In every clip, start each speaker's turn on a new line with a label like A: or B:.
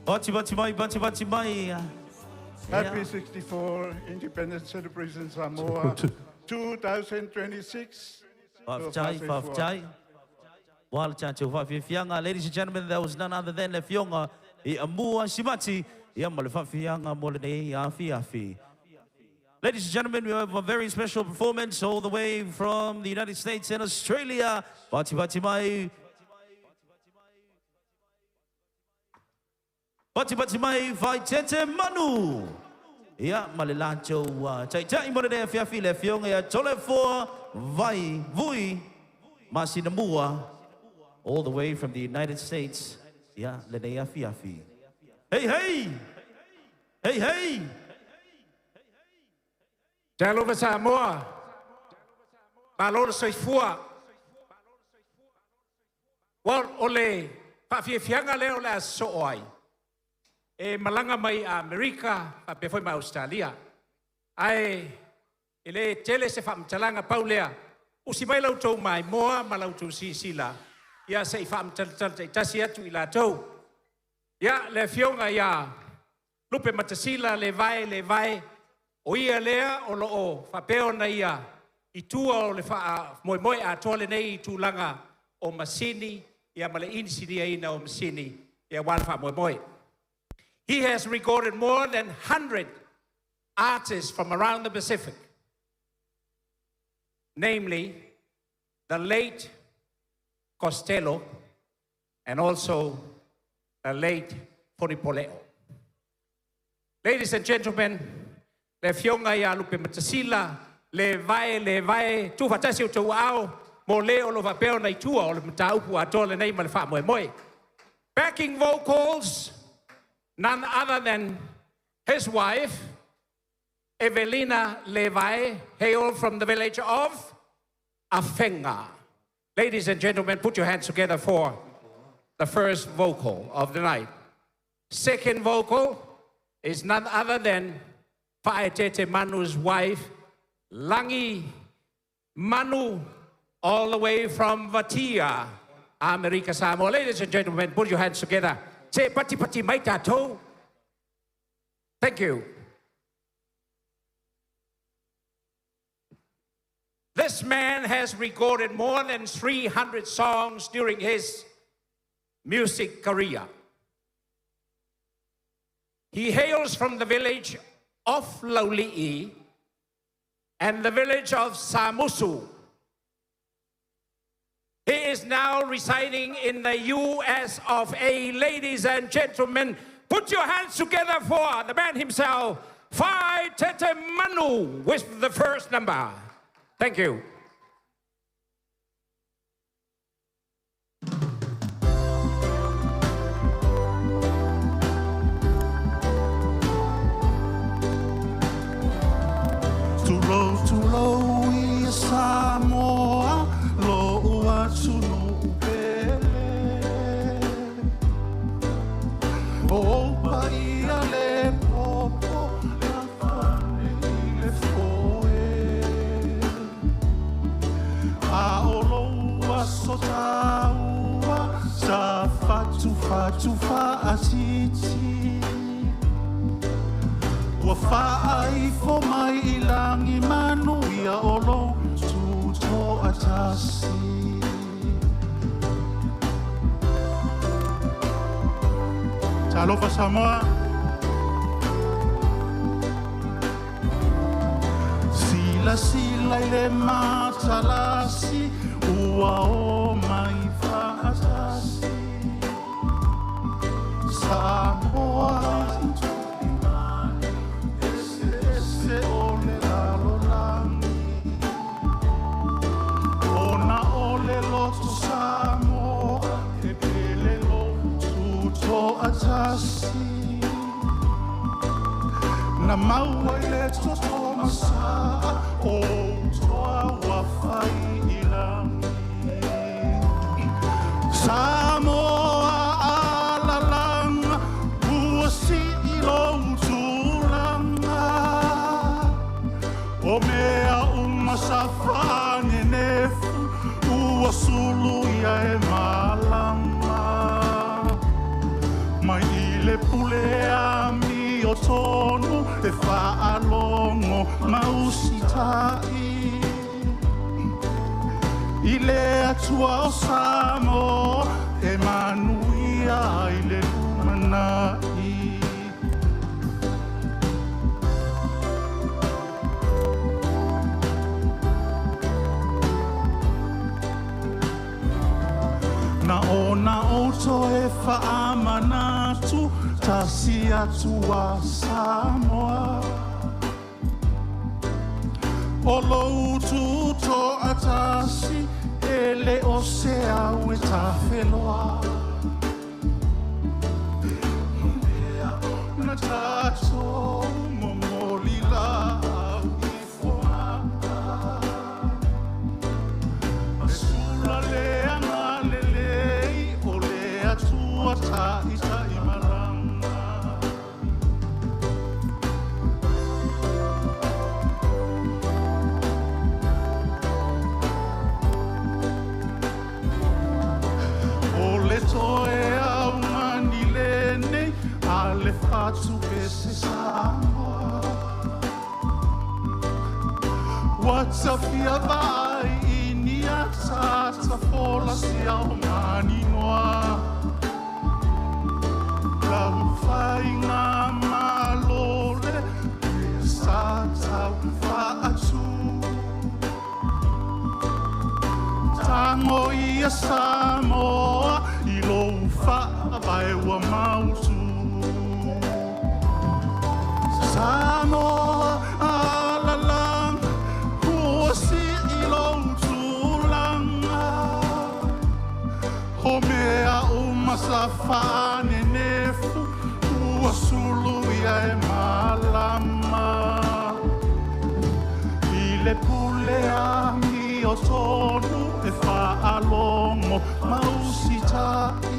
A: Bati mai.
B: Happy 64 Independence Celebration Samoa 2026.
A: Ladies and gentlemen, that was none other than Le Fionga Amua Shimati Yamalafianga Molene Afi. Ladies and gentlemen, we have a very special performance all the way from the United States and Australia. Bati mai vai tete manu. Ya malilancho chai molene afi Le Fionga ya tole for vai vui masinamua. All the way from the United States. Yeah, Lenea Fiafi. Hey!
C: Tausaga Samoa. Balor soifua. Wal ole pafianga leo la sooi. E malanga mai Amerika, pa foi mai Australia. Ai ele tele se fam talanga paulea. Usibai lau tau mai moa malau tau sila. Ya sei fam Tausaga atu ila tau. Ya Le Fionga ya lupe matasila le vai o ia lea o loo whapeo na ia i tua o le wha moi a tole nei i tūlanga o masini ia male insini aina o masini ia wan wha moi. He has recorded more than 100 artists from around the Pacific, namely the late Costello, and also the late Foripoleo. Ladies and gentlemen, Le Fionga ya lupe matasila, le vai, tu fatasi o tau au, mo leo lo vapeo na itua o le mataupu a tole nei malefa moi. Backing vocals, none other than his wife, Evelina Levi, hail from the village of Afenga. Ladies and gentlemen, put your hands together for the first vocal of the night. Second vocal is none other than Paetete Manu's wife, Langi Manu, all the way from Vatia, America Samoa. Ladies and gentlemen, put your hands together. Say pati mai tatou. Thank you. This man has recorded more than 300 songs during his music career. He hails from the village of Lauli'i and the village of Samusu. He is now residing in the US of A. Ladies and gentlemen, put your hands together for the man himself, Fai Tete Manu, with the first number. Thank you.
D: Tulo i Samoa, loa tunu upele. Opa ia le popo, la fane i le foe. A oloa sotaua, sa fatu faatiti. Wa fa'ai fo mai ilangi manu ia olo tuto'atasi. Talofa Samoa. Sila ile matalasi ua o mai fa'atasi. Samoa. Atasi na maua ile toto masa o toa wafai ilangi Samoa alalanga buasi ilo utulanga o mea umasafane nefu uasulu ya e malanga mai ile o tonu e whaalongo mausitai. I le atua o Samoa e manuia i le lumanai. Na oto e whaamanatu tasi atua Samoa. O lou tuto'atasi ele o se au e tawheloa. Na tātou momolila au i whomaka. A sura lea ngā lelei o lea tua tai maranga. Toe au mani lene a le whatu pese Samoa. Watawhia vai ini a tata fola si au mani noa. Lau whai ngā malole e sa tau whaatu. Tango ia Samoa i lou whaabai ua mautu. Samoa alalang huasi i lou tūlanga. Ho mea umasawhane nefu ua sulu ia e malama. I le pule ami o tonu e whaalongo mausitai.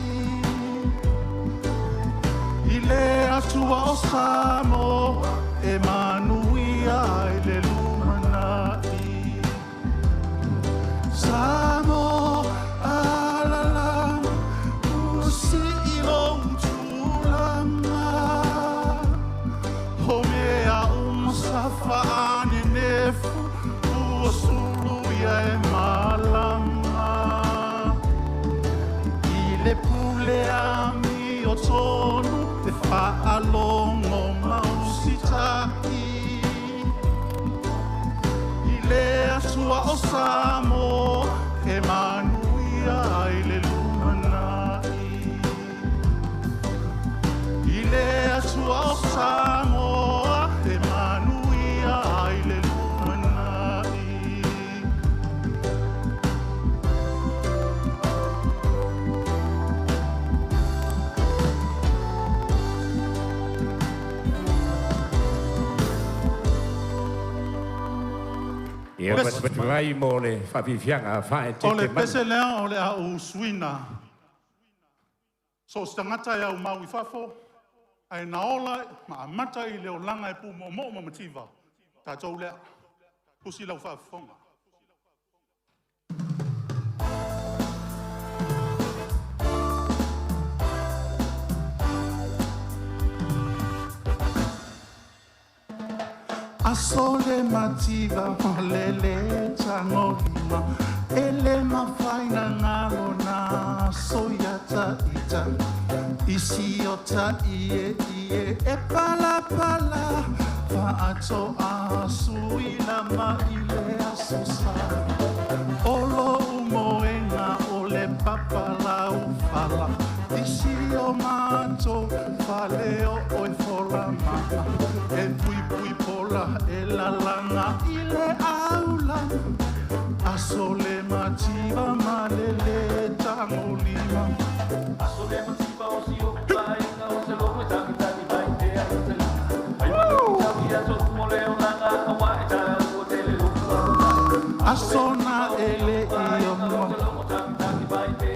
D: I le atua o Samoa e manuia i le lumanai. Samoa alalang usi i lou tūlanga. Ho mea umasawhane nefu ua sulu ia e malama. I le pule ami o tonu te whaalongo mausitai. I le atua o Samoa e manuia i le lumanai. I le atua o Samoa e manuia i le lumanai.
C: Ia vai mo le whawhiwhianga whae te
D: O le
C: te
D: pese
C: manu.
D: lea o le au suina. So stangata e au mau i whafo, ai naola ma amata i leo langa e pu mo mo mamativa. Tātou lea, pusi lau whafonga. Asole mativa lele tangolima ele mafaina ngalo na soyata ita isiota ie e pala fa ato asuila ma ile asusa olo umoenga ole papala ufala isio mato faleo oi fola ma e pui pola e la langa ile aula asole mativa malele tangolima asole mativa o si o pai na o se lo ta kita di bai te ai ma ta via so mole o langa wa ta o te le asona ele io mo ta kita di bai te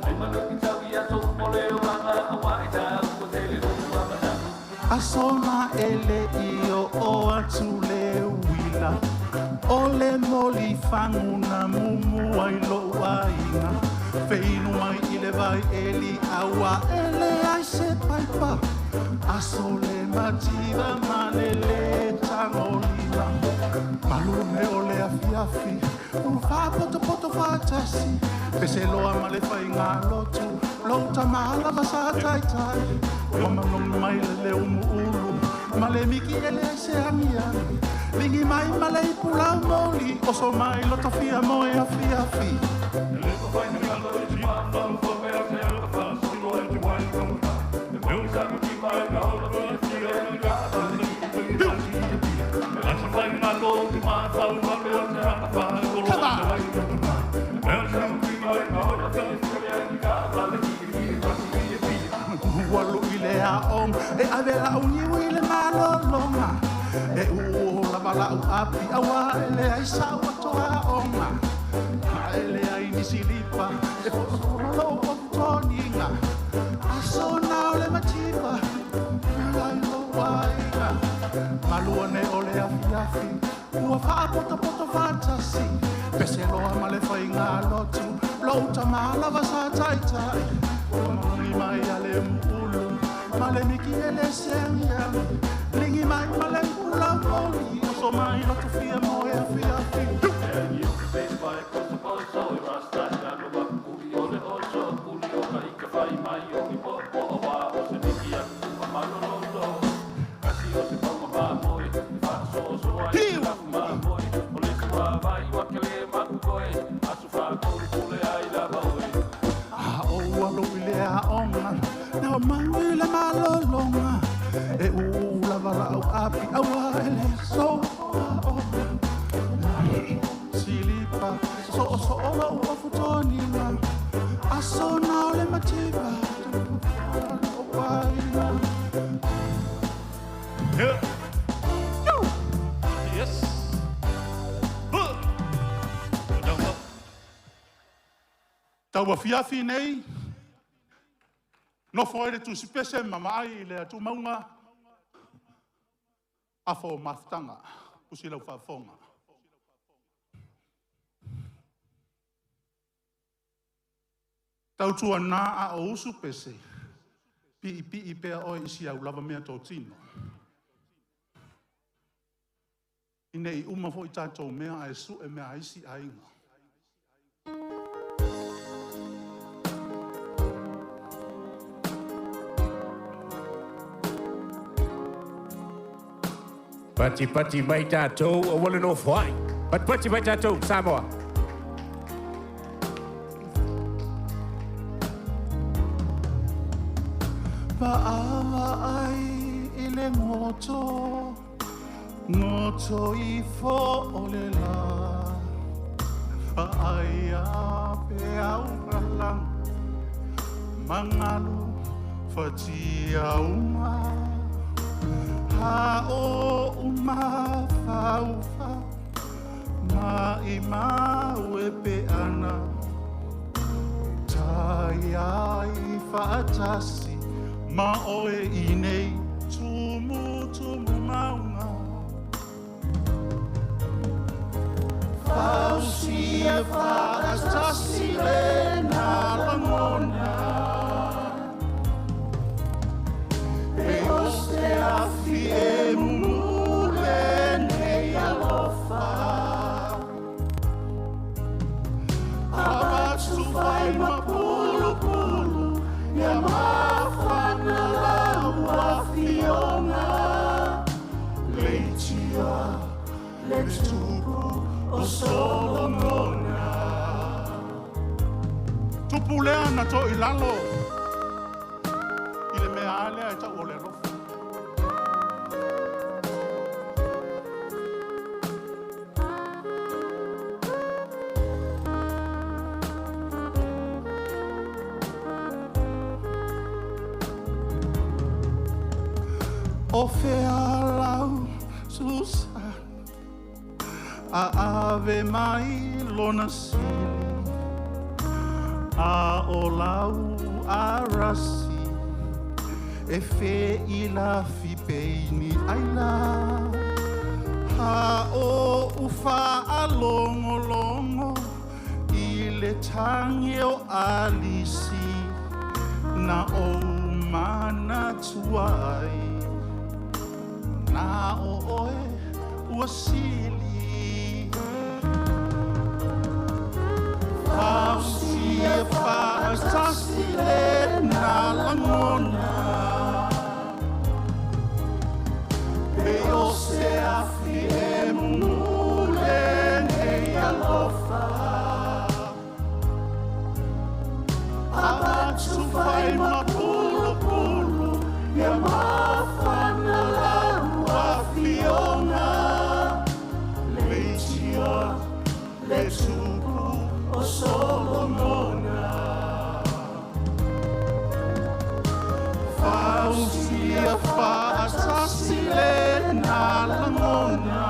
D: ai ma ta via so mole o langa wa ta o te le asona ele io o atule wila ole moli fanguna mumu ai lo waina feinu ai ile vai eli awa ele ai se paipa asole mativa malele tangolila malune ole afiafi ufa poto fatasi peselo amale fainga lotu lota mala basa tai tai mama no mai le ulu male miki ele se amia lingi mai male pula moli oso mai lota fia moi afiafi Walu ile a om e avela uni wile malolonga e u la bala u api awa ele ai sawa to a onga ele ai ni silipa e lo o toninga asona ole matipa ai lo waina maluone ole afiafi ua fa poto fantasi peselo amale fainga lotu lo tamala vasa tai tai mami mai ale ulu male miki ele semia lingi mai male pula moli so mai lo fia moya fia Mangile malolonga e ula vala au api awa ele so silipa so ola ua futoninga asona ole mativa
B: Yes.
D: Taua fiafi nei no foi tu spese mamai le tu maunga afo maftanga usila fa fonga tau tu na a o su pese pi pe o isi au lava mea totino inei uma foi tato mea a su e mea isi ainga
C: Pati mai tātou, o wale no whai. Pati mai tātou, Samoa.
D: Pa'awa ai ile ngoto i fo ole la Pa'ai a pe au ralang Mangalu fati au ma Ha o uma faufa Ma ima wepe ana Tai ai fatasi Ma oe inei tumu maunga Fausia fatasi le na langona Te afi e mule nei alofa Abatu fai mapulu Ya mafana laua fiona Leitia, letupu o Solomona Tupuleana to ilalo Ile mea alea ta ole rofa O fealau susa A ave mai lona sili A o lau a rasi E fe ila fi peini aila Ha o ufa a longo I le tangi o alisi Na o mai mana tuai na oe ua sili Fausia fa'atasi le na langona Pe o se afi e mule nei alofa Abatu fai mapulu pulu Ia mawhana lau a Fiona Leitio le tupu o Solomona Fausia fa'atasi le na langona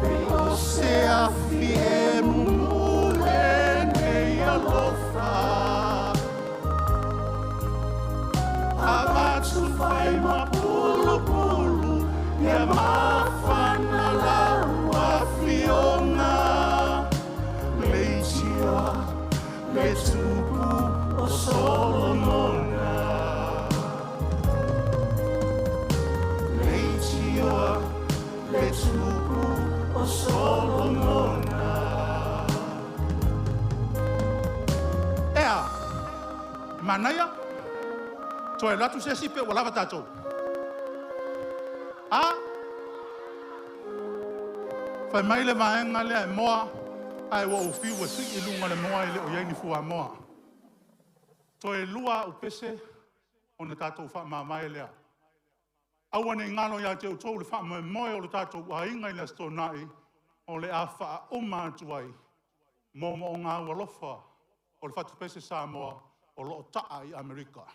D: Pe o se afi e mumule nei alofa Abatu fai mapulu pulu Ia mawhana lau a Fiona Leitio le tupu o Solomona Leitio le tupu o Solomona Ea, manaya Toe latu se sipe o lava tātou. A? Whai mai le maenga lea e moa, ai wa uwhiu wa tui I lunga le moa I le o yaini fua moa. Toe lua u pese o na tātou wha mamai lea. Awane ngalo ya te utou le wha moe o le tātou wa inga I le stonai o le a wha o mātuai. Momo o ngā walofa o le whatu pese Samoa o lo taa I Amerika.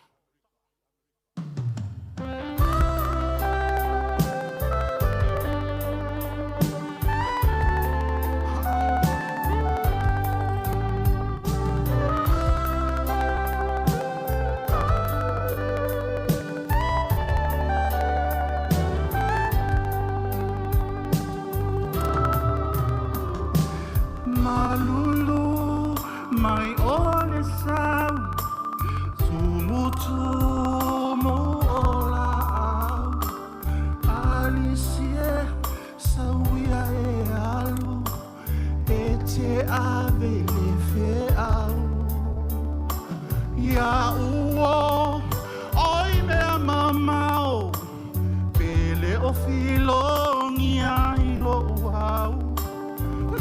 D: Malulu mai ole sau sumutu mo ola au alisie sauia e alu e te ave le fe au ia uo oi mea mamao pele o filongia I lo au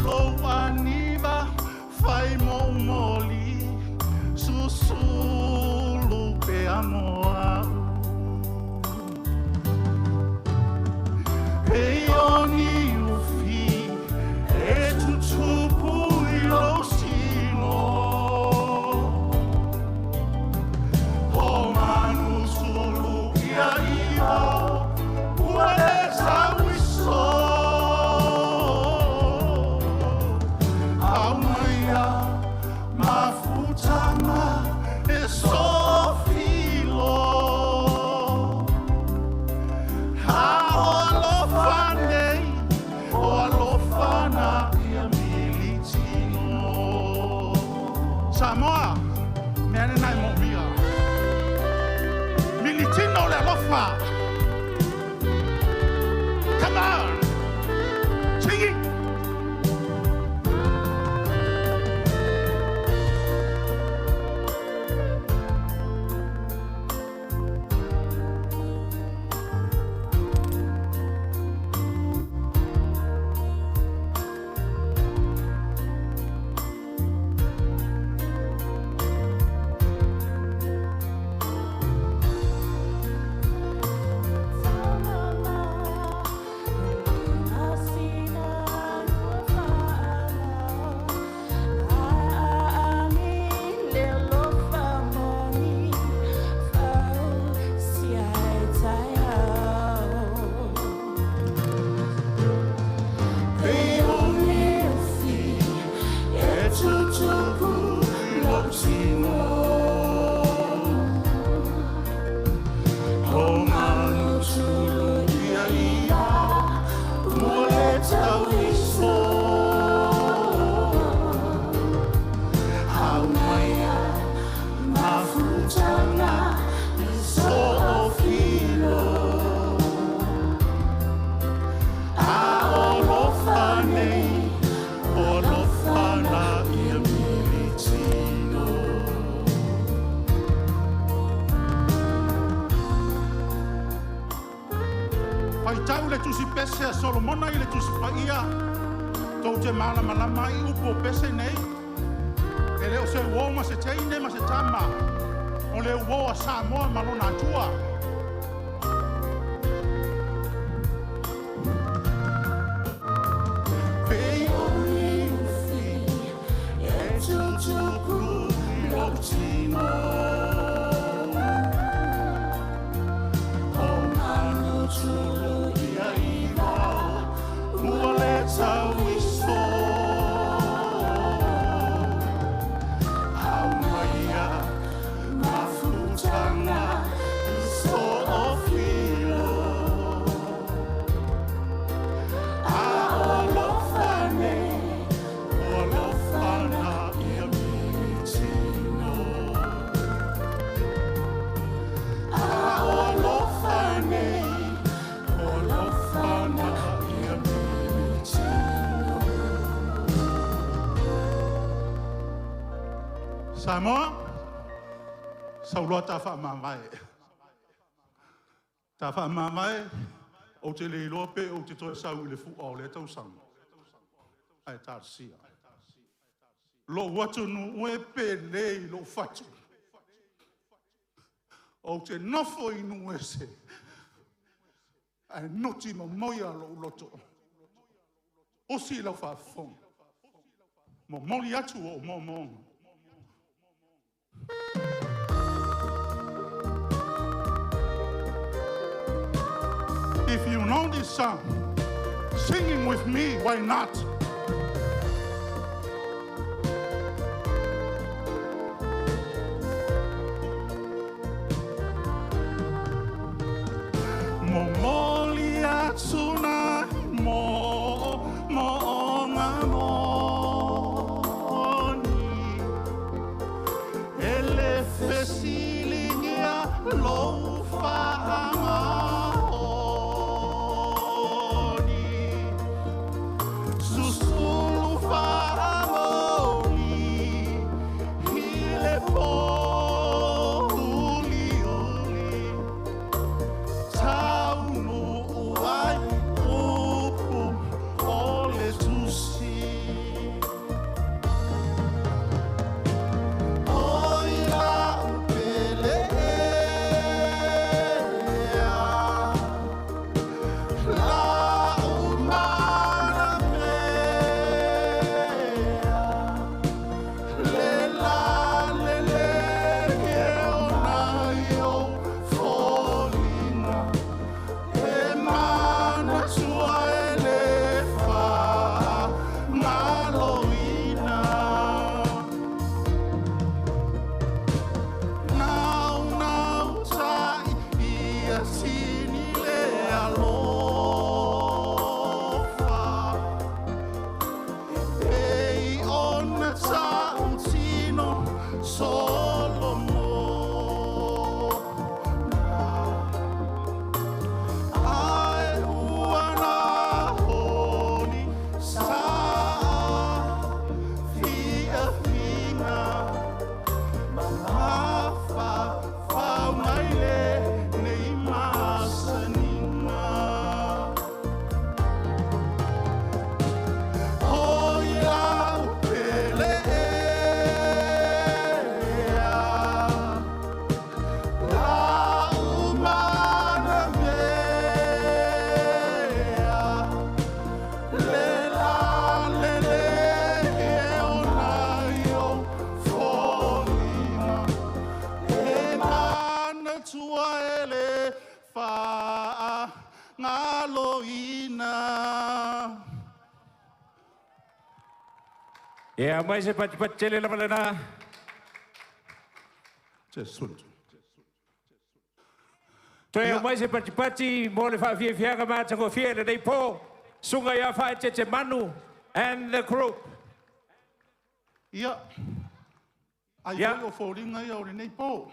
D: lo aniva fai mo moli susulu pe amoa e oni ufi e tutupu I lo sino o manu sulu ia iho uale sawiso Mafutama e sofilo Haolofane o alofana ia militino Samoa mene nai mo mia Militino le alofa Come on Sing it mafutanga soofilo aolofanei olofana ia militino Paitau le tusi pese a Solomona i le tusi paia Tau te malama i upo pese nei E leo se uo ma se teine ma se tama O le uo a Samoa malona atua Pei o ni ufi E tutuku i lotino O manu tulu ia i vau Ua le tau i so Au maia mafutanga so ofilo A olofane olofana ia militino A olofane olofana ia militino Samoa Saulua ta whaamamai. Ta whaamamai o te leiloa pe o te toi sau i le fu o le Tausaga. Ai tā sia. Lo watu nu ue pe lei lo fatu. O te nofo i nu ese. Ai noti ma moia lo loto. O si lau whaafong. Mo moli atu o mo monga. If you know this song, singing with me, why not? Momoli atsuna mo ngamoni ele fesilingia lo faamoni susulu faamoni hile poli uli taunu uai upu ole tusi oila pelea la umana mea lela lele ke ona yo folina Emana sua elefa maloina Nau tai ia sini le alofa Ei ona tino Solomona Ai uana honi sa fia fina Mahafa fa maile nei masanina Oia pelea La umana mea Lela lele e ona yo folina Emana tua ele fa ngaloina
C: Yeah, mai se pat chele la palena.
D: Jesus.
C: Toe mai se pat mo le fa fia ka ma tango fia le dei po. Sunga ya fa te manu and the group.
D: Ia. Ai
C: Ia.
D: o fōringa ia o nei pō.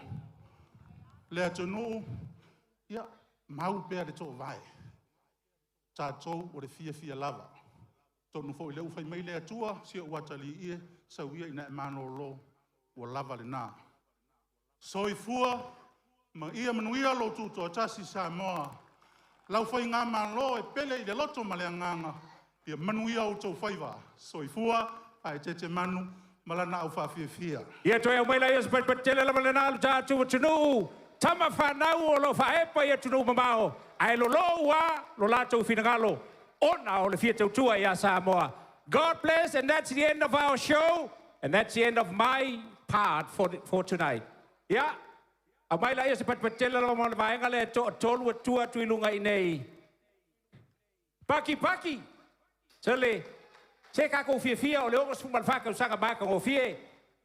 D: Le atunu, ia, mau pea le tō vai. Tātou o le fia lava. Tonu fo i leu fai mai le atua, sia uatali ie, sauia ina e manolo o lava le nā. Soifua, ma ia manuia lo Tuto'Atasi Samoa. Lau fai ngā malo e pele i le loto ma le anganga, ia manuia o tau faiwa. Soifua, ai te manu, malana au fia.
C: Ia toi au maila ia sepet tele la malana alu tātu tunu. Tama whanau o lo whaepa ia tunu mamao. Ai lo loa, lo lātou finagalo. Ona o le fia tautua ia Samoa. God bless, and that's the end of our show. And that's the end of my part for tonight. Yeah. A mai lai se patpatela lo mo vaenga le tolu tua tuilunga inei. Paki. Sele. Se ka ko fia o le o suma faka usanga ba ko fie.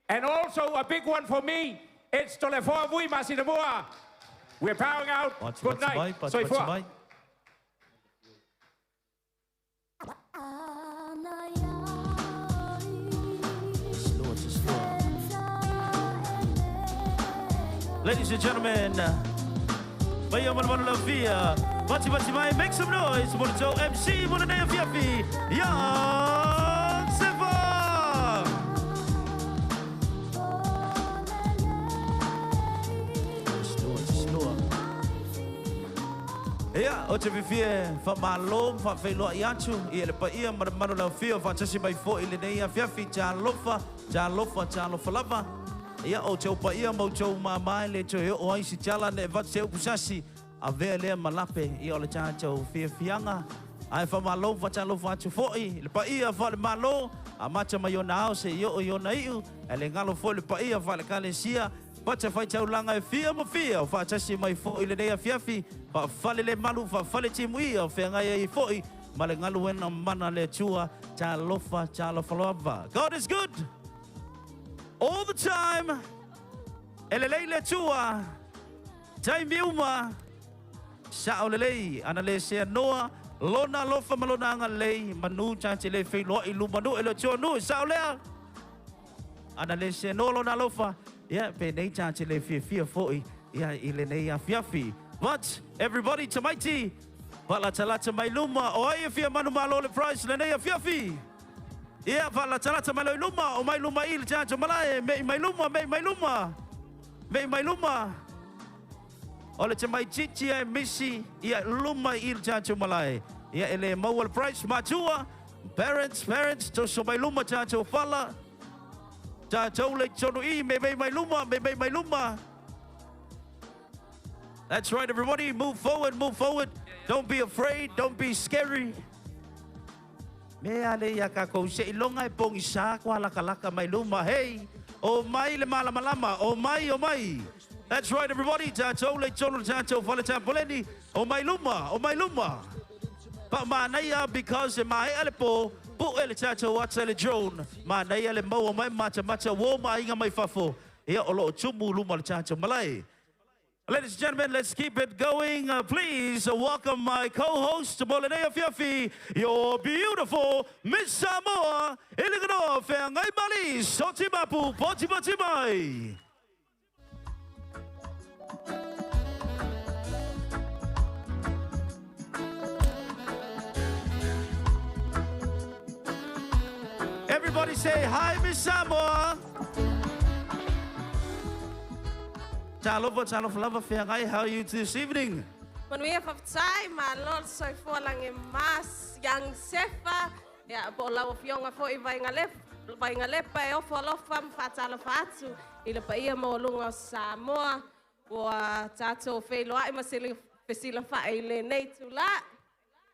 C: And also a big one for me. It's Tausaga Tuto'Atasi Samoa. We're powering out. Good night. So far.
A: Ladies and gentlemen, Bayo Manamano Via, Bati Mai, make some noise, Monito MC, Monanea Fiafi, Young Siva! Yeah, o te vivie fa malo fa felo iatu I le pa ia Manamano la Via fa tasi mai fo I le nei Fiafi ja lofa lava. Ia o tau pa ia mau tau mamai le tau heo o aisi tala ne vat teu pusasi a vea lea malape ia o le tātou fianga. Ai wha malo whatalo whatu fōi, le pa ia wha le malo a mata mai o na au se io o na iu, e le ngalo fōi le pa ia wha le kale sia, pata whai tau langa e fia ma fia, o wha tasi mai fōi le nea fiafi, wha whale le malu, wha whale timu ia, o whea ngai e fōi, ma le ngalo wena mana le tua, tā lofa loava. God is good! All the time, elelei le tua, tai miuma, sa o lelei, ana le sea noa, lona lofa malona anga lei, manu chance le fei loa ilu manu ele tua nu, sa o lea, ana le sea noa lona lofa, pe nei chance le fia foi, ile nei a fiafi. But everybody tamaiti, pala talata mai luma, o ai fia manu malo le price le nei a fiafi. Ia fala talata mai luma o mai luma il chancho malai me mai luma ole te mai chichi e misi ia luma il chancho malai ia ele mawal price matua parents to so mai luma chancho fala chancho le chono I me mai luma. That's right, everybody, move forward. Don't be afraid, don't be scary. Me ale ya ka ko se ilonga e pongi sa kwa laka mai luma hey o mai le malama o mai. That's right, everybody, tato le chono tato fale tampoleni o mai luma pa manaya because mai ale po ele tato watele drone manaya le mo mai mata wo mai nga mai fafo e o lo chumu luma le tato malai. Ladies and gentlemen, let's keep it going. Please welcome my co-host, Molenea Fiafi, your beautiful Miss Samoa, Iligano, Fengai Bali, Sotimapu, Potimatimai. Everybody say hi, Miss Samoa. Talofa lava whengai, how are you this evening?
E: Manuia whaftai, ma lor soi fōlange mas, young sefa, po lau fionga fo I vainga lepa e ofo alofa mwhatala whatu, I le paia mo lunga Samoa, ua tātou whailoa I masili whesila whae le nei tula.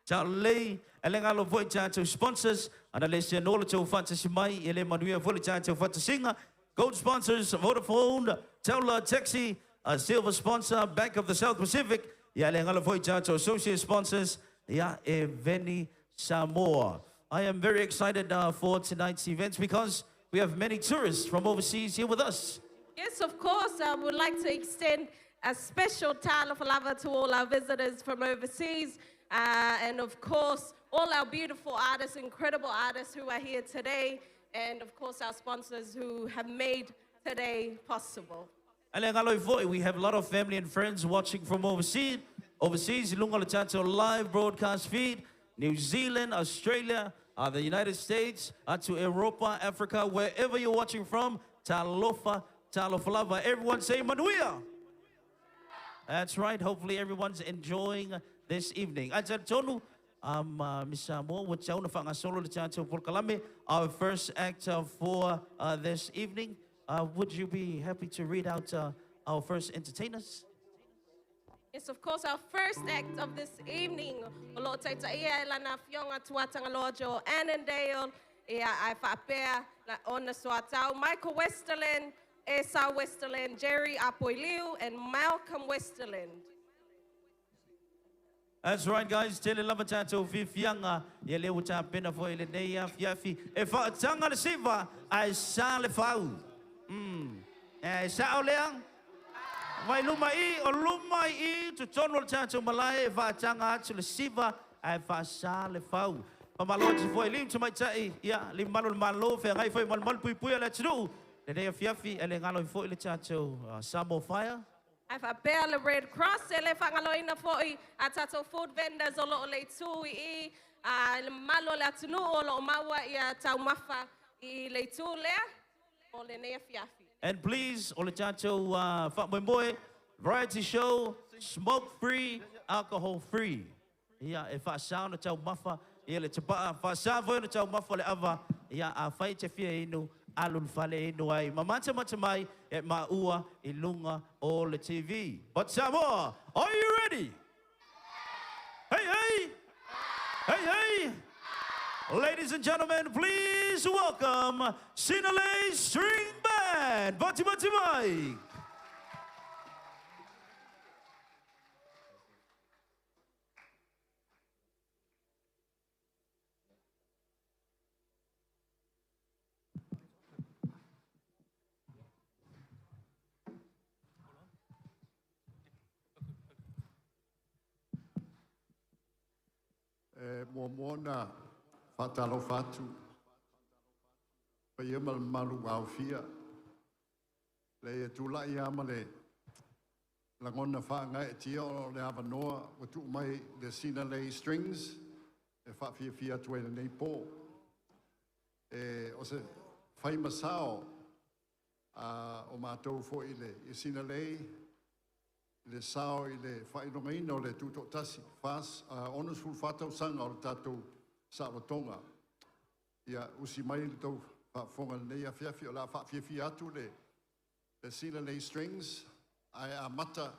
A: Ciao lei, ele ngalo voi tātou sponsors, ana le se nola tau whatasi mai, ele manuia voli tātou whatasinga, gold sponsors, Vodafone, Taula Taxi, a silver sponsor, Bank of the South Pacific. Ya le ngala foi tato associate sponsors. Ya Veni Samoa. I am very excited for tonight's events because we have many tourists from overseas here with us.
E: Yes, of course. I would like to extend a special talo for lava to all our visitors from overseas. And of course, all our beautiful artists, incredible artists who are here today. And of course, our sponsors who have made today possible.
A: We have a lot of family and friends watching from overseas. Ilunga le tatou live broadcast feed. New Zealand, Australia, the United States, to Europa, Africa, wherever you're watching from. Talofa, talofalava. Everyone say manuia. That's right. Hopefully everyone's enjoying this evening. Tonu, Miss Samoa, our first act for this evening. Would you be happy to read out our first entertainers?
E: Yes, of course, our first act of this evening. Olo taita ia lana fionga tuatanga lojo Annandale. Ia ai whapea on the Swatau. Michael Westerland, Esa Westerland, Jerry Apoiliu, and Malcolm Westerland.
A: That's right, guys. Tele lava tato fifianga. Yele uta pena fo ele neia fiafi. E fa tanga le siva ai sa le fau. Sa oleang. Vai lumai o lumai tu tono le tato malai e fa tanga atu le siva ai fa sa le fau. Pamalo te foi lim tu mai tai. Ya, lim malo malo fe ngai foi mal mal pui pui le tru. Le neia fiafi ele ngalo fo ele tato Samoa Fire.
E: I've a bell Red Cross, ele fangaloina foi atato food vendors olo ole tui malo le atunu olo mawa ia taumafa I le tu le ole nea fiafi.
A: And please, ole tato fat boy variety show, smoke free, alcohol free. Yeah, if I sound a taumafa, ele tapa fa sa foi le taumafa le ava, yeah, a fai te fia inu. Alun fale inuai mamata matamai at maua ilunga all the TV. But Samoa, are you ready? Hey, hey! Hey, hey! Ladies and gentlemen, please welcome Sinale String Band. Batimatimai.
B: Mona fatalo fatu. Paya malu aufia. Le tula ia male. Langona fanga e tio le avanoa watu mai le Sinale Strings. E fa fia tuele nei po. O se fai masao o matou fo ile Sinale le sao I le whainongaina o le Tuto'Atasi fas onus full whatausanga o le tātou Sa'arotonga. Ia usi mai le tau whafonga nei a whiawhi o la whawhiawhi atu le Sinale Strings ai a mata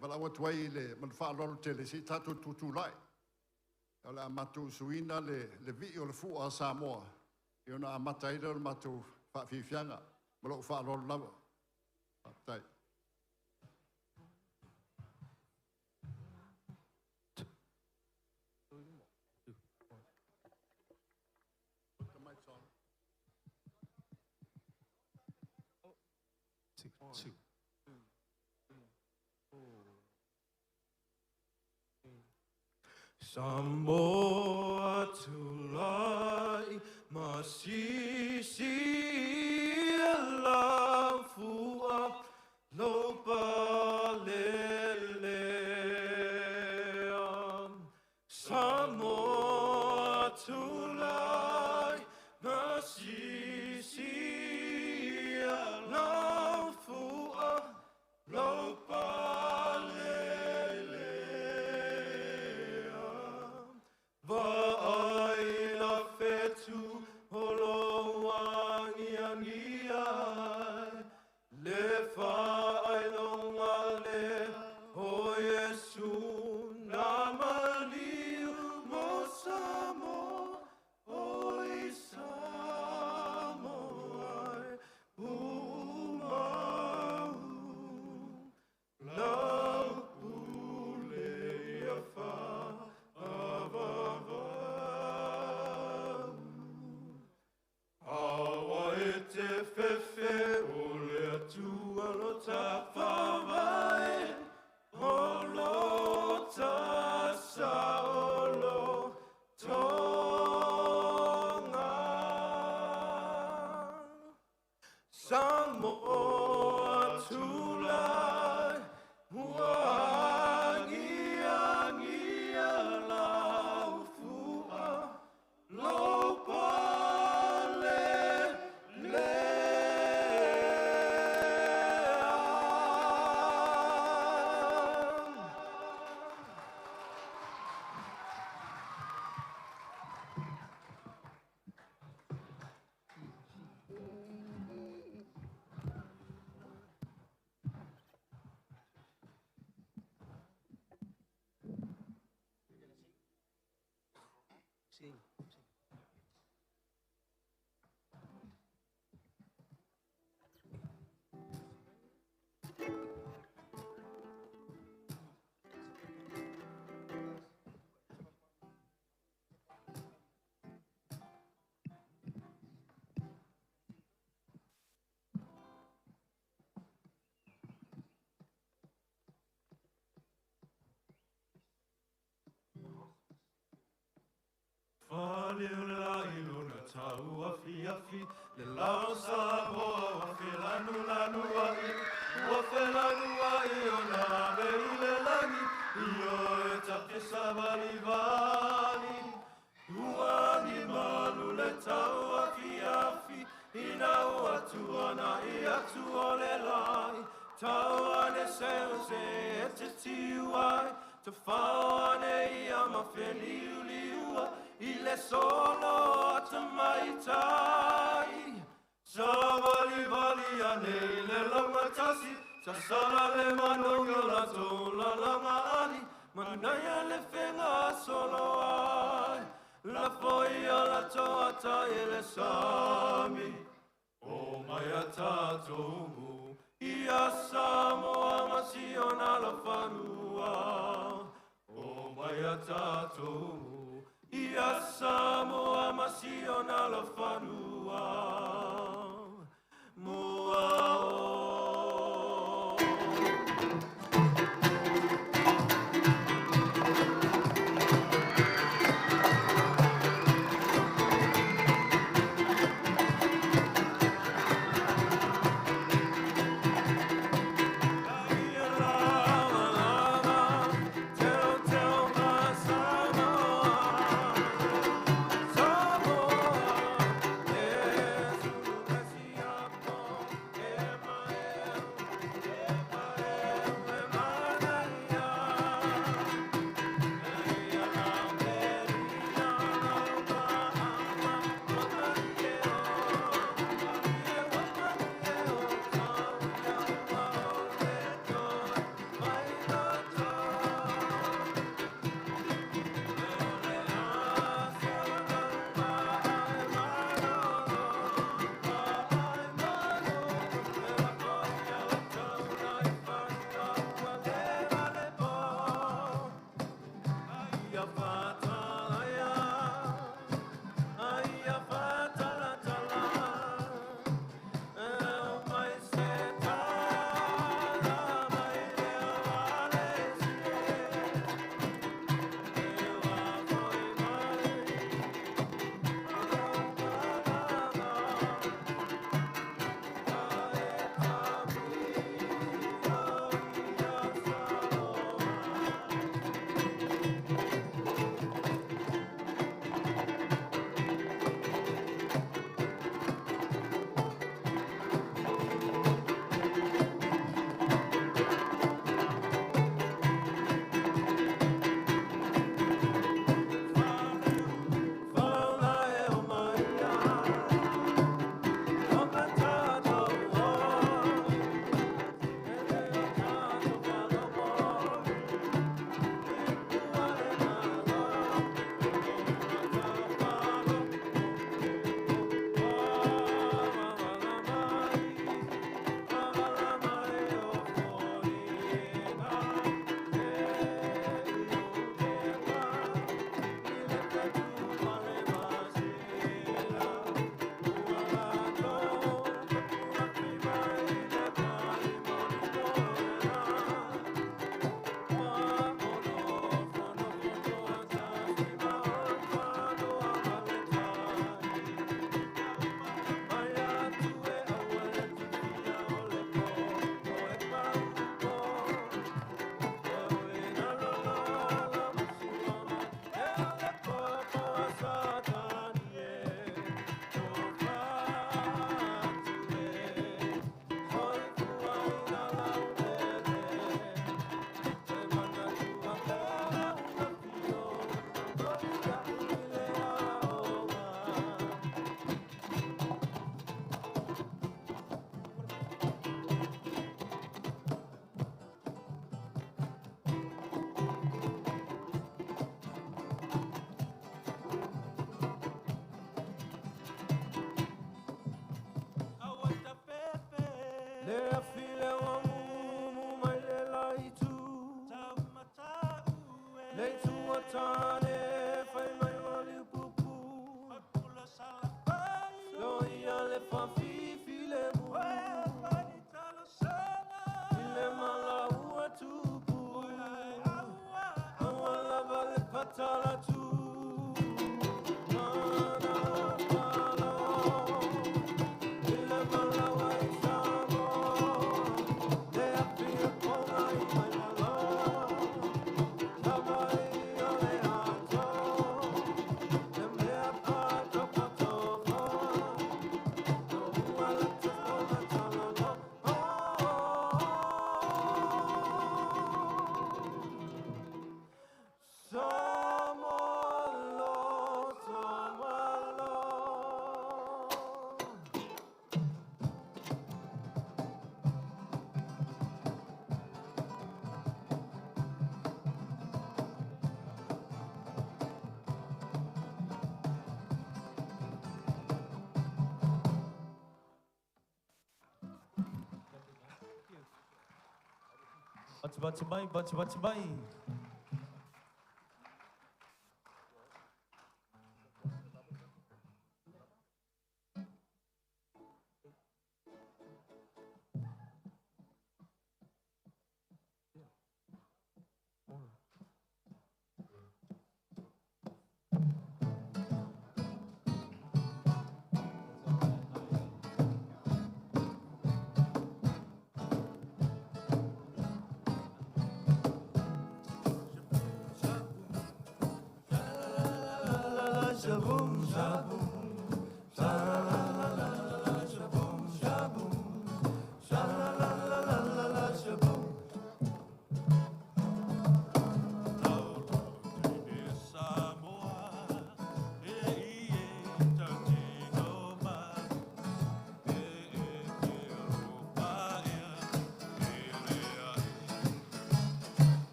B: walaua tuai le manwhaalolo te le si tātou tutulai. O le a matu suina le vi o le fua a Samoa. I ona a mata ira o le matu whawhiawhianga. Malo whaalolo lava. Tai.
F: Samoa tulai masisi alafua lopa leleam. Samoa tulai masisi alafua lopa Samoa to mali ula iluna tau afi afi le lao sa hoa whakelanu lanu ai whakelanu ai o nā vei le langi i o e take sa vali vali uani malu le tau afi afi i nā ua tuana i atu o le lai tau ane se e te tiu ai te whao ane i ama wheliu liua I le solo ata mai tai Sa vali vali ane I le langa tasi Sa sala le manonga la tola langa ali Manaya le whenga solo ai La foi ala toa tai le sami O mai a tātou I a Samoa masiona la whanua O mai a tātou Ia Samoa masiona la whanua Mua o Patala tu
A: Baci mai, baci mai.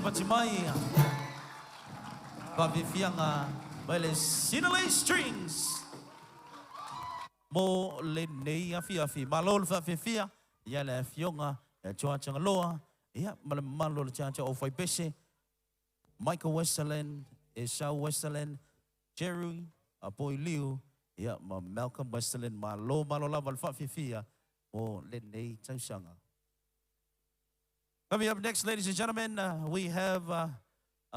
A: Baci mai. Pavifianga, bale Sinalay Strings. Mo le nei afi malol fa fia ya le fionga e choa changa loa ya malo le cha o fai pese Michael Westerland e Shaw Westerland Jerry Apoy Liu ya Malcolm Westerland malo la fa fia o le nei Tausaga. Coming up next, ladies and gentlemen, we have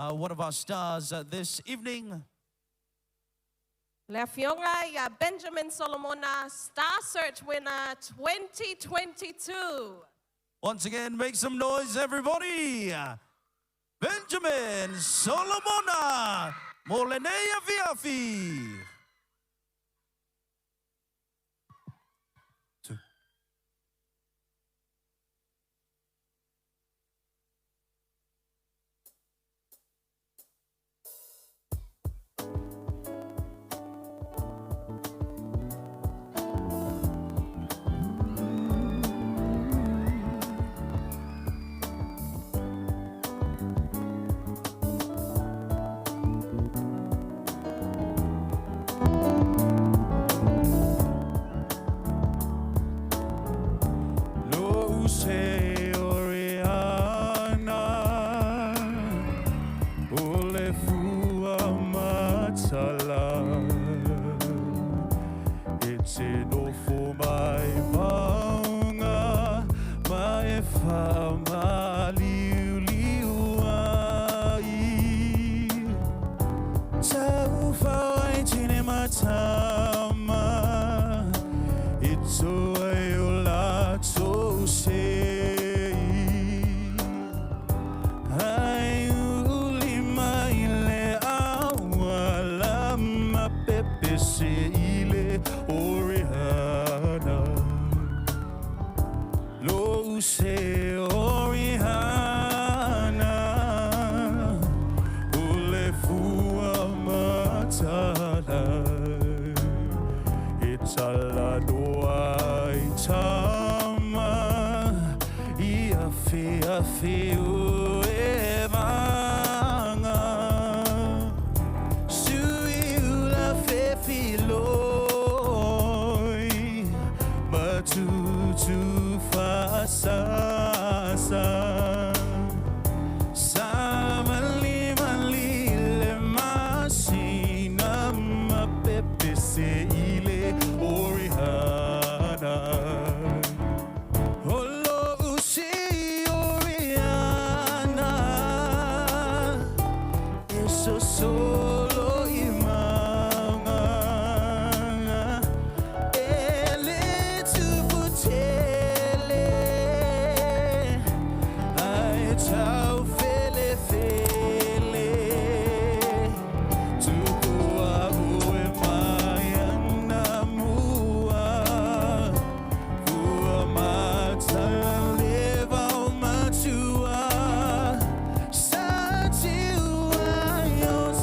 A: one of our stars this evening.
E: Le Fionga ya Benjamin Solomona, Star Search winner 2022.
A: Once again, make some noise, everybody. Benjamin Solomona, Molenea Viafi.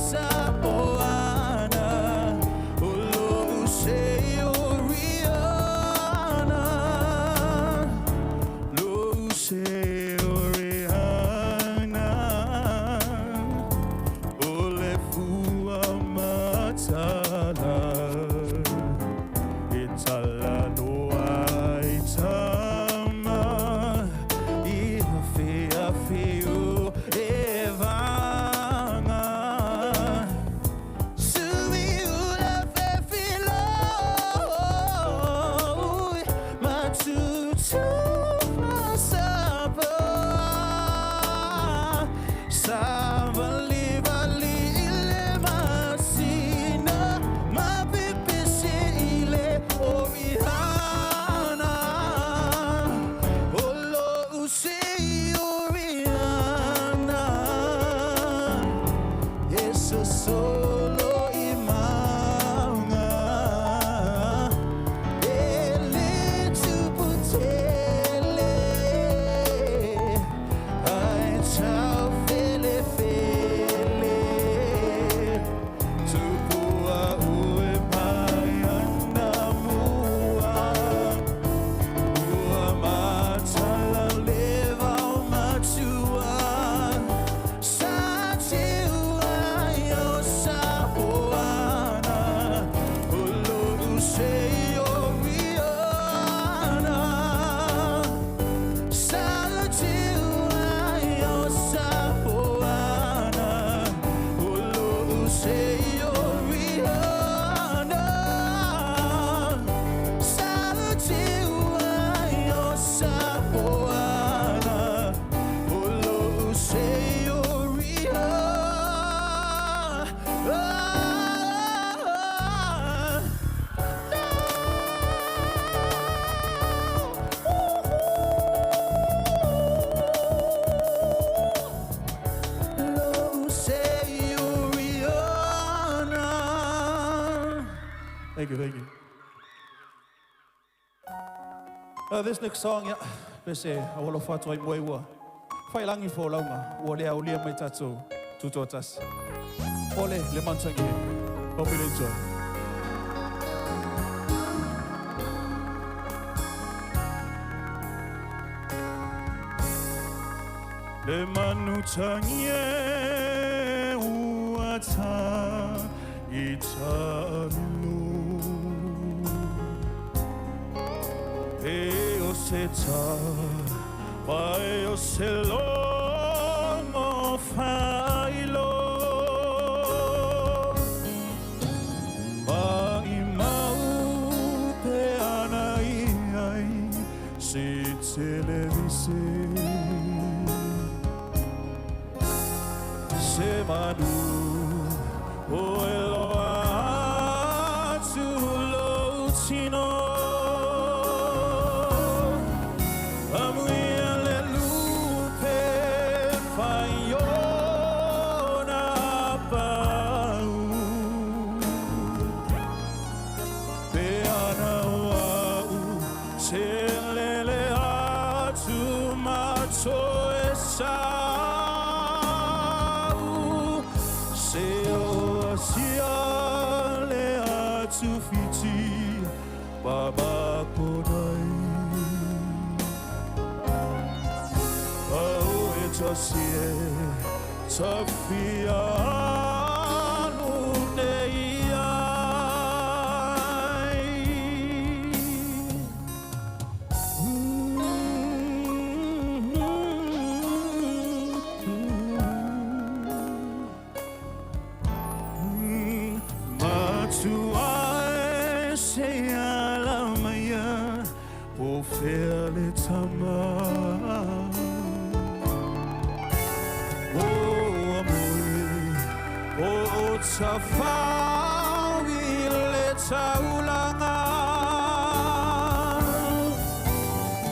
G: Sa
F: Thank you. This next song, yeah, pese awalo fatu ai moewa. Fai langi fo launga, ua lea ulia mai tātou tuto'atasi. Ole, le mantangi. Hope you enjoy. Le manutangi e uata I tāmilo. E o se tā, pai o se longo whailo. Pai mau pe ana I ai, se televise. Se manu o eloa atu lo tino. Amuia le lupe whaiona pau. Pe ana wau se lele atu mato e sa. Baba konai, oh etasie, tafia Fele tama, oh amore, oh tafawi le taulanga,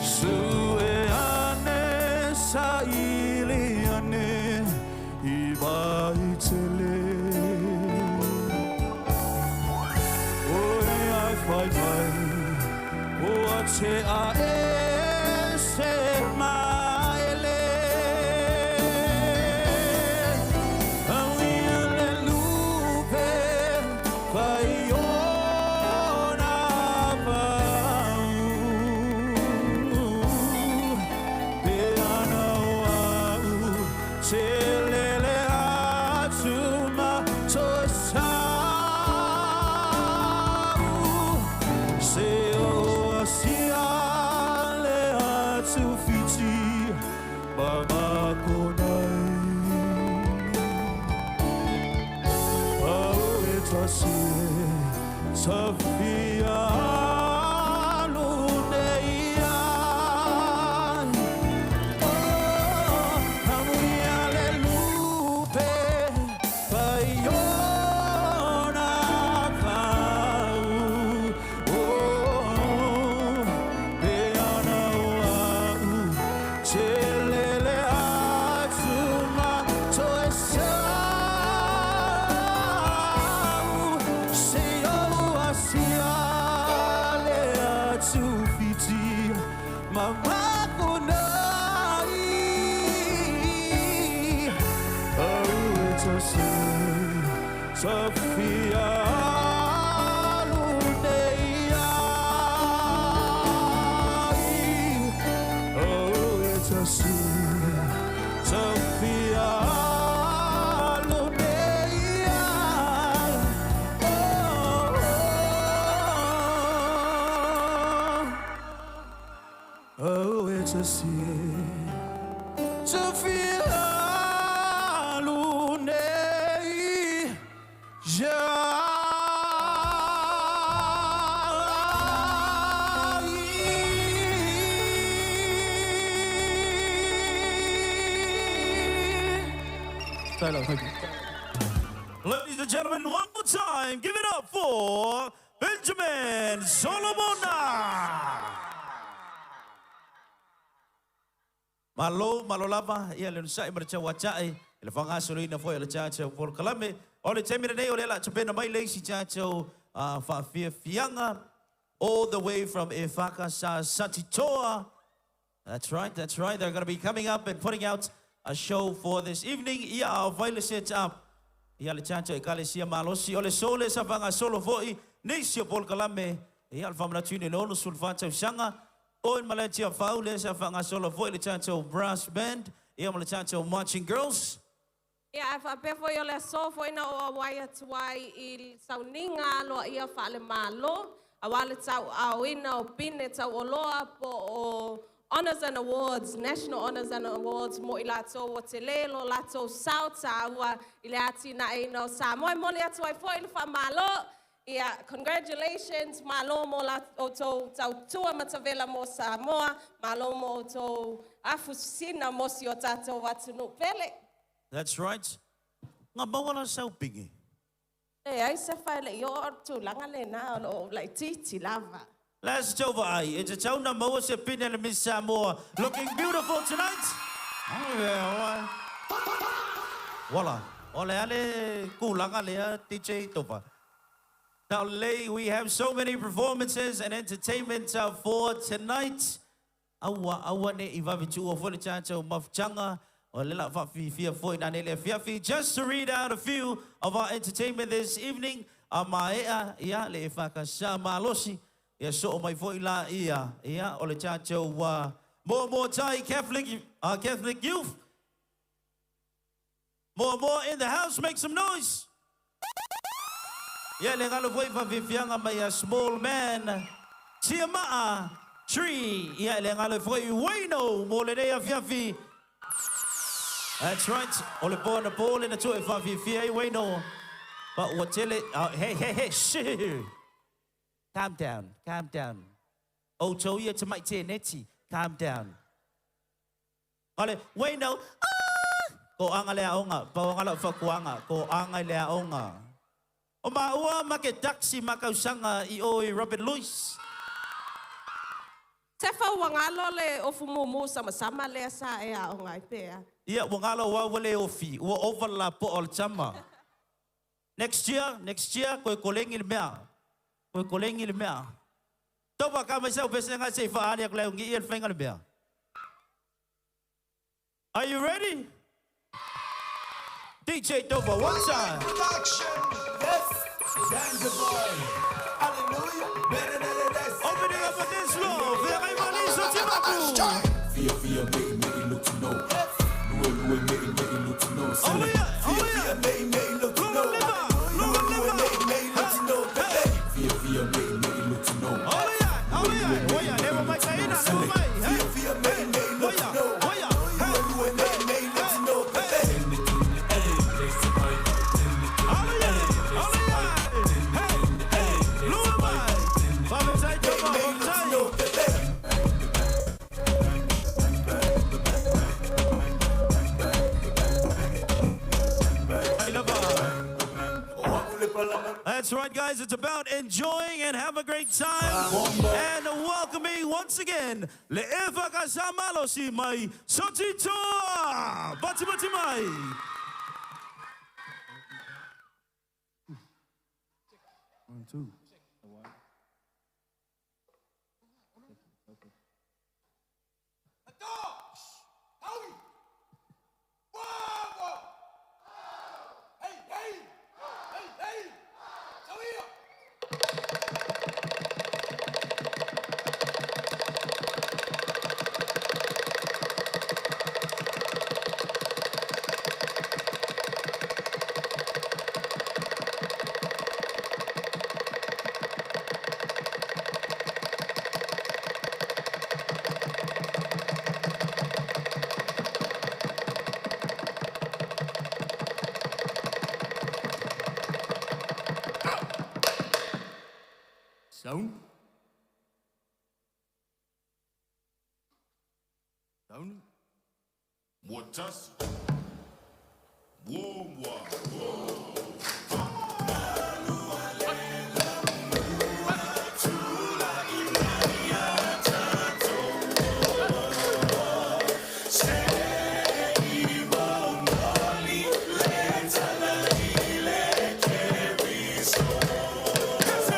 F: sue ane sa ili ane iba itele, oh I fight my. Te a ese maele Aui le lupe Whaiona pau Pe ana wau Te lele atu ma tosau Se Siale atu fiti mama konai. Oh etasi safia luneia. Oh amuia le lupe whaiona pau. Mama konai, oh etasi Sofia luneia, oh etasi Sofia luneia, oh etasi Sofia
A: Thank you. Ladies and gentlemen, one more time, give it up for Benjamin Solomona. Malo lava, ia le nusai marcha wachai, ele whanga suri na foi le chacho por kalame, ole temire nei ole la chapena mai le si chacho Whawhiawhianga, all the way from Tausaga Tuto'Atasi. That's right. They're going to be coming up and putting out a show for this evening. Ia au vaile set up. Ia le chancho e kalesia malosi. Ole sole sa vanga solo foi. Neisio pol kalame. Ia le famana tune no sulfata sanga. O in Malaysia faule sa vanga solo foi le chancho brass band. Ia le chancho marching girls.
E: Ia fa pe foi ole so foi na o wai tuai il sauninga lo ia fa le malo. Awale tau awina o pine tau oloa po o Honors and Awards, National Honors and Awards, mo ilato o te lelo, lato South Samoa, iliati na ino Samoa, mo liato ai fo ilfa malo. Ia, congratulations, malo mo lato tau tua matavela mo Samoa, malo mo to afusina mo si o tato watunu pele.
A: That's right. Nga bawala sa upingi.
E: Ai se fai yo tu langa le na o like titi lava.
A: Last over ai. It's a town number one pin and Miss Samoa. Looking beautiful tonight. Oh yeah, voila. Ole ale kulanga lea DJ Topa. Now, we have so many performances and entertainment for tonight. Awa ne ivavitu o fole chancho mafchanga. Just to read out a few of our entertainment this evening. Amaea ia le fakasha malosi. Ya so mai foi la ia ole chacho more Thai Catholic youth. More in the house, make some noise. Ya le ngalo foi fa vifianga mai a small man. Tiamaa tree. Ya le ngalo foi waino mo le dea fiafi. That's right. Ole born the ball in the two if I waino. But what tell it? Hey, shit. Calm down. Oh, Toya to my teneti. Calm down. Ale, wait no. Ko angale aonga, pa angala fakuanga, ko angale aonga. O maua make taxi makausanga I oi Robert Louis.
E: Te fa wangalo le o fumumu sama le sa e aonga I pea.
A: Ia wangalo wa wale ofi, wa overlap po all chama. Next year, koe kolengi le mea. Topa kama sa upesa nga sa ifaani ak leo ngi fenga le mea. Are you ready? DJ Topa, one time.
F: Yes, Zanzibar. Hallelujah. Better than this.
A: Opening up on this floor. Very Maliso Timaku.
F: Fia, make it look to know. Louis, make it look to know.
A: Oh yeah.
F: Fia, make it look to know. Louis, make it look to know. Fia, make it look to know.
A: Oh yeah. Never mind. Fia, make it look to know. That's right, guys. It's about enjoying and have a great time. And welcoming once again, Le'efa Kasamalo si mai Sotitoa. Bati mai.
D: One, two. Down.
G: Muchas. Whoa.
F: Yes,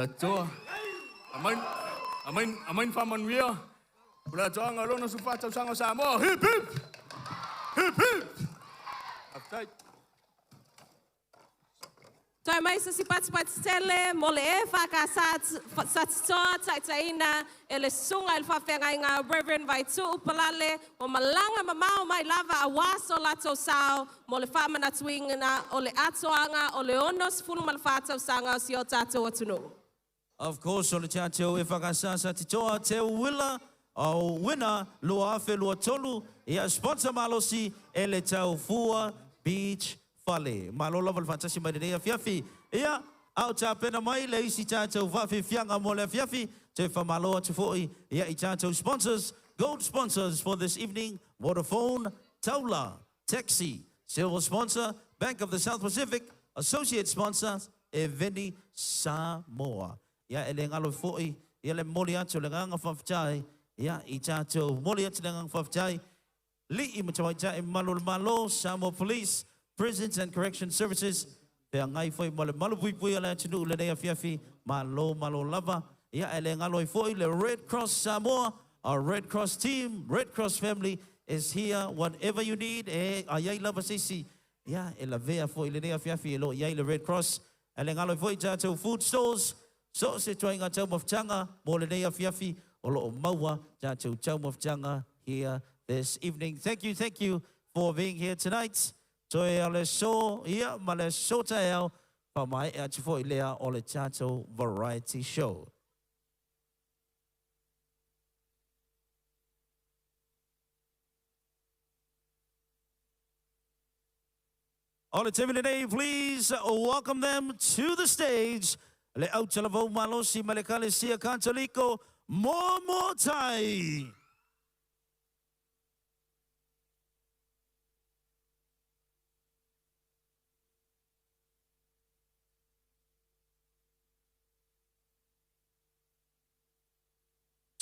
F: Tatua. Amain faman wia. Ula joang alona supa Tausaga Samoa. Hip hip. Hip hip. Uptight.
E: Toi mai sa si tele mo le e whakasat toa taitaina e le sunga il whawhengai ngā Reverend Vaitu Upalale mo malanga mamao mai lava a waso lato sao mo le whamana tuingina o le atoanga o le onos fulu malwhātau sanga o si o tātou atunu.
A: Of course, on the chacho, if I can say Titoa, te willa, o winner, lua afe, lua tolu, ia sponsor malosi, ele tau fua, beach, fale. Malola val fantasi mai dea fiafi. Ia, au ta pena mai, le isi chacho, vafi fianga mole fiafi, te famaloa te foi, ia I chacho sponsors, gold sponsors for this evening, Vodafone, Taula, Taxi, silver sponsor, Bank of the South Pacific, associate sponsors, Eveni Samoa. Ia ele ngalo foi, ia le moli atu le nganga whawhtai, ia I tātou moli atu le nganga whawhtai, li I matawai tae malo, Samoa Police, Prisons and Correction Services, pea ngai foi mole malo pui ala tunu le nea fiafi, malo lava, ia ele ngalo foi le Red Cross Samoa, our Red Cross team, Red Cross family is here, whatever you need, ayai lava sisi, ia ele vea foi le nea fiafi, elo iai le Red Cross, ele ngalo foi tātou food stores, so se toi ngā tau mawhtanga, mo le nei a fiafi, o lo o maua, tātou tau mawhtanga here this evening. Thank you for being here tonight. Toi ale so, ia, ma le so taeau, pa mai e ati fo I lea o le tātou variety show. All the Timmy today, please welcome them to the stage. Le au talavau malosi malekale sia kantaliko momo tai.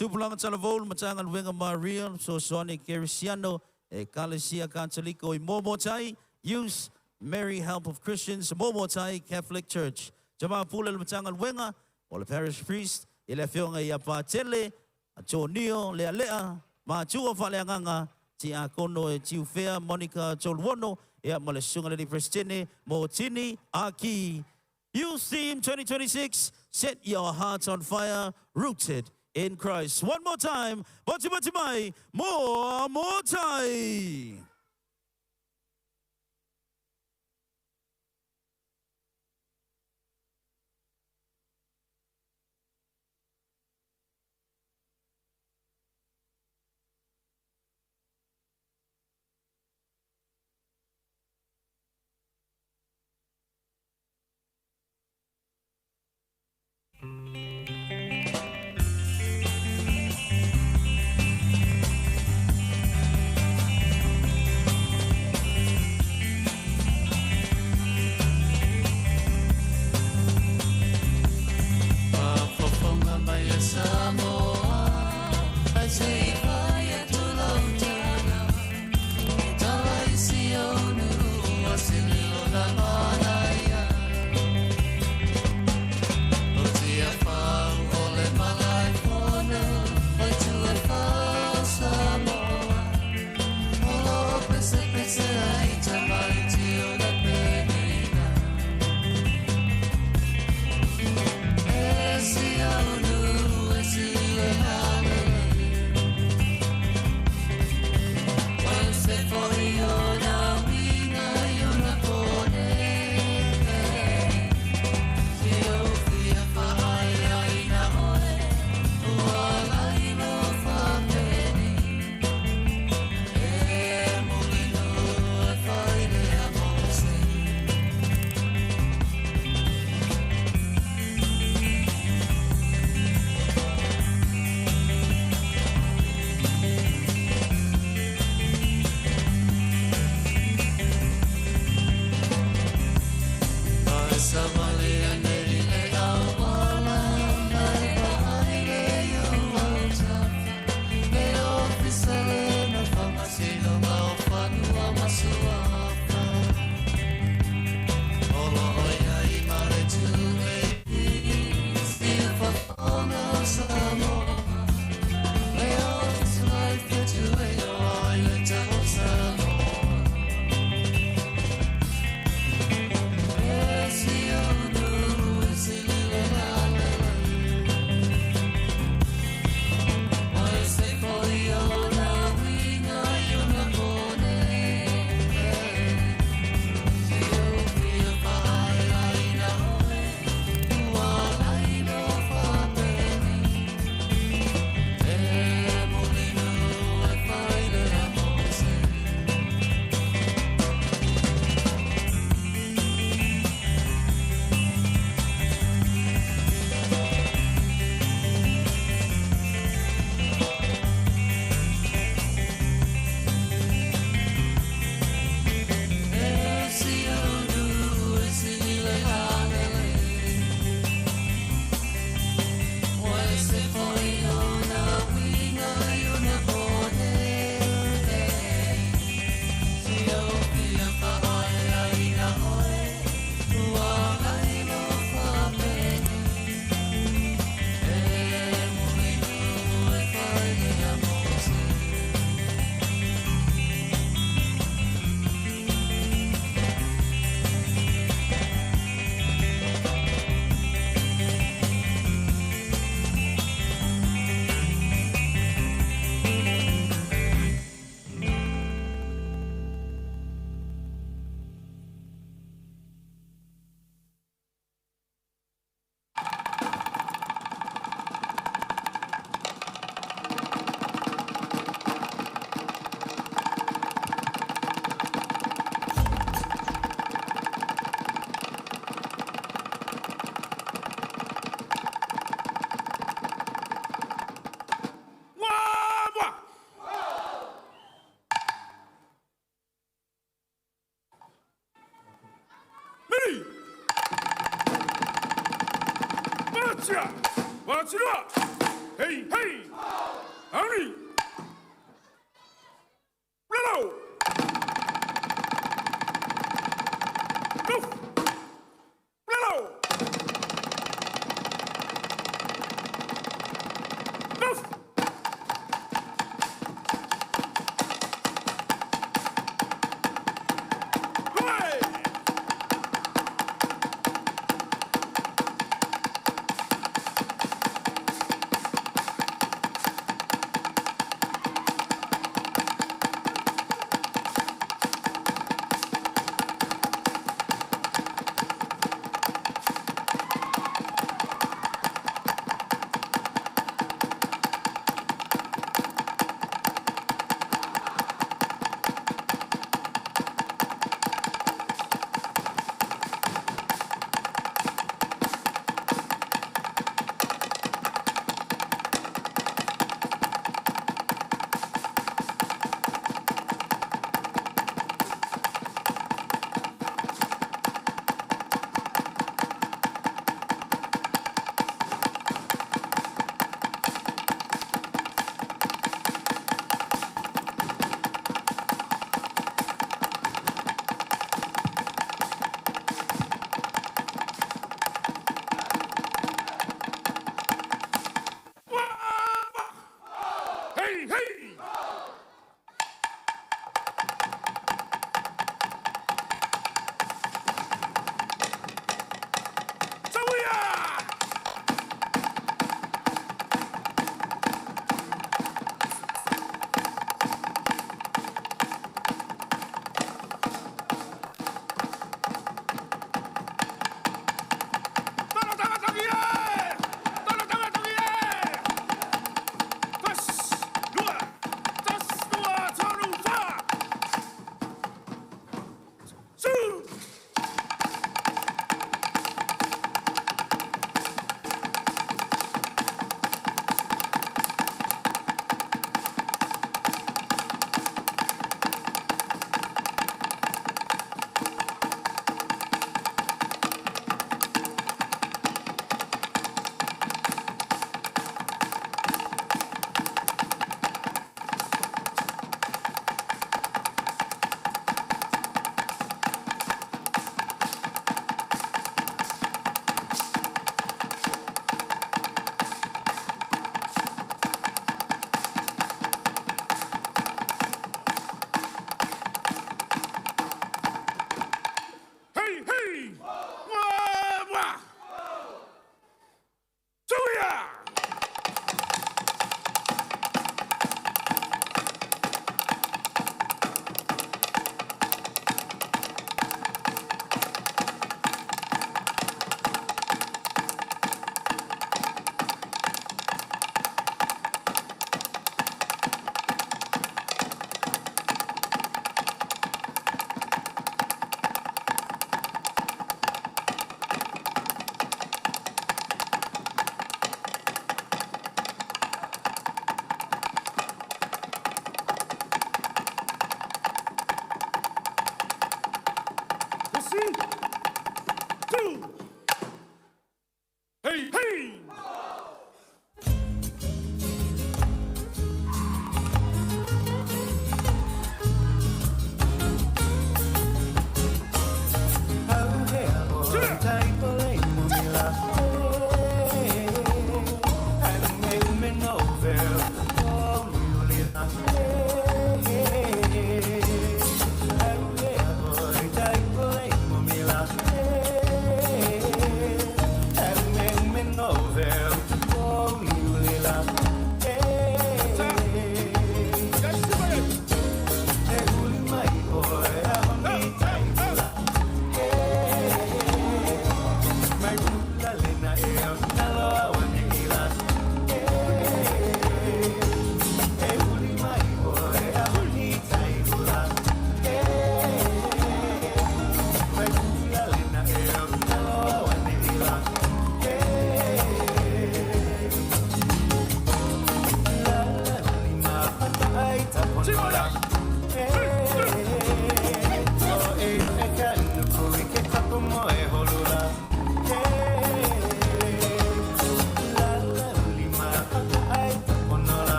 A: Tupulanga talavau matanga luenga Maria so Sonic Gerisiano e kale sia kantaliko I momo tai use Mary Help of Christians momo tai Catholic Church. Jama pula le matanga luenga, o le parish priest, I le whionga I a pātele, a tōnio, lea, ma tua whaleanganga, ti a kono e tiu fea Monica Cholwono, ia mo le sunga le Prestine, mo tini aki. Youth Theme 2026, set your hearts on fire, rooted in Christ. One more time, bati mai, more time.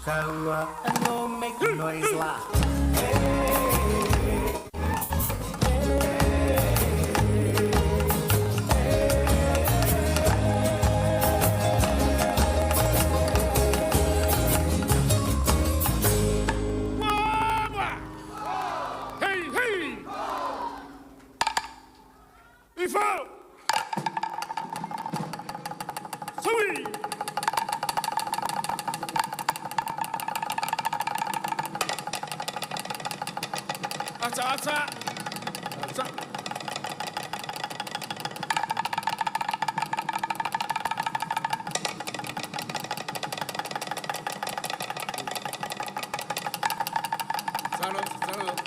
G: Kaua, no make noise laugh.
F: Hey, hey! Ifa! Sui! Ata, ata! Ata! Salud, salud.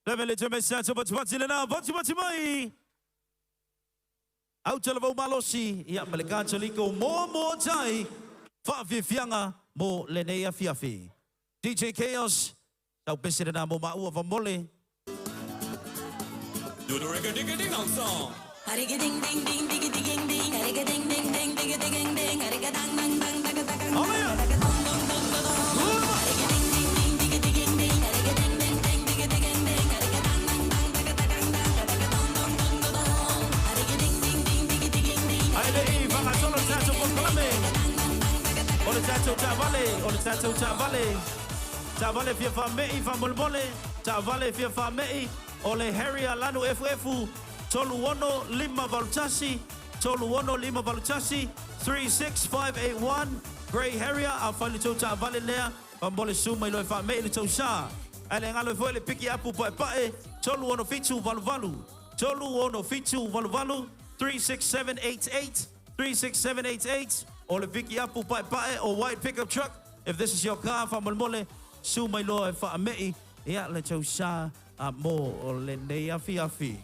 A: Levele te mesa te pati le na pati mai. Au te lavo malosi ia maleka chaliko mo tai. Fa fianga mo le nei fiafi. DJ Chaos tau pese na mo maua va mole.
H: Do the reggae ding ding dong song.
I: Ding ding ding ding ding ding ding, ding ding ding ding ding ding ding, dang dang dang dang dang.
A: Oh yeah. Ole tato ta vale fia fa mei fa molmole ta vale fia fa mei ole Harry Alano FF tolu ono lima valutasi 36581 Grey Harrier a fali to ta vale lea pambole suma ilo fa mei to sha ale ngalo fo le piki apu pae tolu ono fitu valu 36788 or the Vicky Apple Pae or white pickup truck. If this is your car, Famolmole, Su my lord, Fa Mei, Ya Le Chosha, Mo, or Lene Afi Afi.